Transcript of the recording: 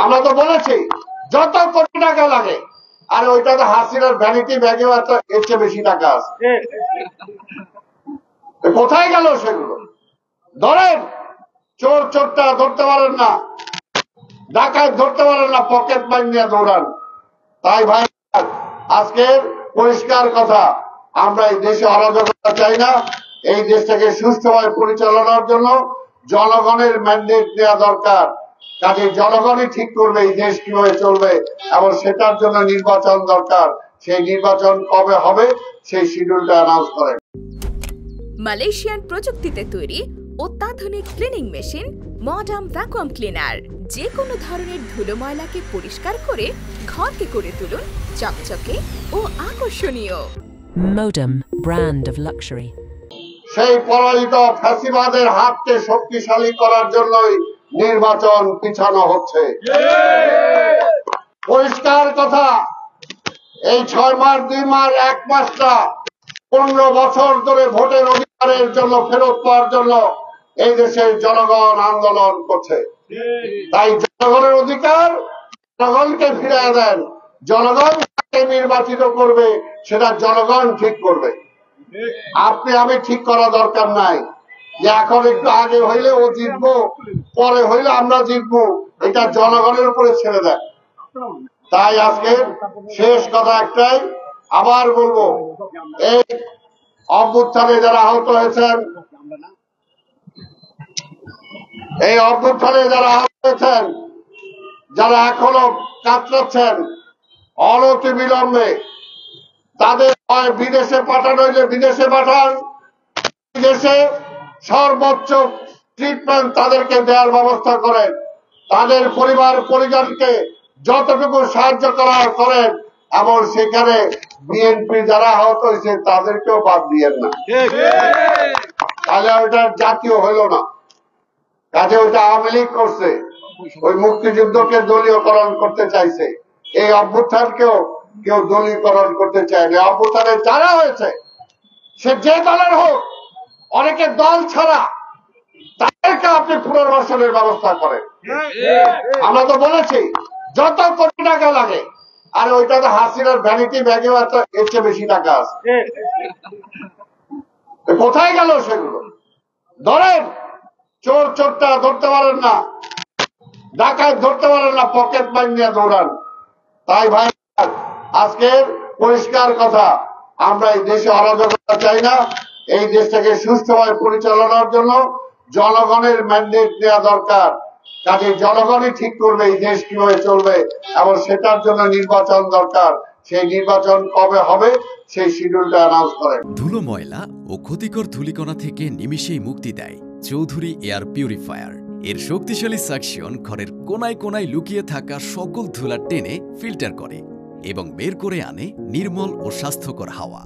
আমরা তো বলেছি যত কোটি টাকা লাগে, আর ওইটাতে হাসিনার ভ্যানিটি ব্যাগে এর চেয়ে বেশি টাকা আছে। কোথায় গেল সেগুলো? ধরেন চোর চোরটা ধরতে পারেন না, ডাকাত ধরতে পারেন না, পকেট মাইন নিয়ে দৌড়ান। তাই ভাই আজকের পরিষ্কার কথা, আমরা এই দেশে অরাজকতা চাই না। এই দেশটাকে সুষ্ঠুভাবে পরিচালনার জন্য জনগণের ম্যান্ডেট দেওয়া দরকার। কাজে জনগণই ঠিক করবে এই দেশ কিভাবে চলবে, এবং সেটার জন্য নির্বাচন দরকার। সেই নির্বাচন কবে হবে সেই শিডিউলটা অ্যানাউন্স করেন। মালয়েশিয়ান প্রযুক্তিতে তৈরি অত্যাধুনিক cleaning machine modern vacuum cleaner যে কোনো ধরনের ধুলো ময়লাকে পরিষ্কার করে ঘরকে করে তুলুন চকচকে ও আকর্ষণীয়। Modem, brand of luxury. সেই পরাজিত ফ্যাসিবাদের হাতকে শক্তিশালী করার জন্যই নির্বাচন পিছানো হচ্ছে। পরিষ্কার কথা, এই 6 মাস 2 মাস 1 মাসটা 15 বছর ধরে ভোটের অধিকারের জন্য ফেরত পাওয়ার জন্য এই দেশের জনগণ আন্দোলন করছে। তাই জনগণের অধিকার জনগণকে ফিরিয়ে দেন। জনগণ কাকে নির্বাচিত করবে সেটা জনগণ ঠিক করবে। আপনি আমি ঠিক করা দরকার নাই যে এখন একটু আগে হইলে ও জিতবো, পরে হইলে আমরা জিতবো, এটা জনগণের উপরে ছেড়ে দেয়। তাই আজকে শেষ কথা একটাই, আবার বলবো, এই অভ্যুত্থানে যারা আহত হয়েছেন, এই অভ্যুত্থানে যারা আহত হয়েছেন, যারা এখনো কাতরাচ্ছেন, অনতি বিলম্বে তাদের বিদেশে পাঠানো হইলে বিদেশে পাঠান। বিদেশে সর্বোচ্চ ট্রিটমেন্ট তাদেরকে দেওয়ার ব্যবস্থা করেন। তাদের পরিবার পরিজনকে যতটুকু সাহায্য করার করেন, এবং সেখানে বিএনপি যারা আহত হয়েছে তাদেরকেও বাদ দিয়েন না। তাহলে ওইটা জাতীয় হইল না। কাজে ওইটা আওয়ামী লীগ করছে, ওই মুক্তিযুদ্ধকে দলীয়করণ করতে চাইছে। এই অভ্যুত্থানকেও কেউ দলীয়করণ করতে চায় না। অভ্যুত্থানে যারা হয়েছে সে যে দলের হোক, অনেকে দল ছাড়া, তাদেরকে আপনি পুনর্বাসনের ব্যবস্থা করেন। আমরা তো বলেছি যত কোটি টাকা লাগে, আর ওইটাতে হাসিনার ভ্যানিটি ব্যাগে এর চেয়ে বেশি টাকা আছে। কোথায় গেল সেগুলো? ধরেন চোর চোরটা ধরতে পারেন না, ডাকাত ধরতে পারেন না, পকেট মাইন নিয়ে দৌড়ান। তাই ভাই আজকের পরিষ্কার কথা, আমরা এই দেশে অরাজকতা চাই না। এই দেশটাকে সুষ্ঠুভাবে পরিচালনার জন্য জনগণের ম্যান্ডেট দেওয়া দরকার। কাজে জনগণই ঠিক করবে এই দেশ কিভাবে চলবে, এবং সেটার জন্য নির্বাচন দরকার। সেই নির্বাচন কবে হবে সেই শিডিউলটা অ্যানাউন্স করেন। ধুলো ময়লা ও ক্ষতিকর ধূলিকণা থেকে নিমিষেই মুক্তি দেয় চৌধুরী এয়ার পিউরিফায়ার। এর শক্তিশালী সাকশন ঘরের কোনায় কোনায় লুকিয়ে থাকা সকল ধুলা টেনে ফিল্টার করে এবং বের করে আনে নির্মল ও স্বাস্থ্যকর হাওয়া।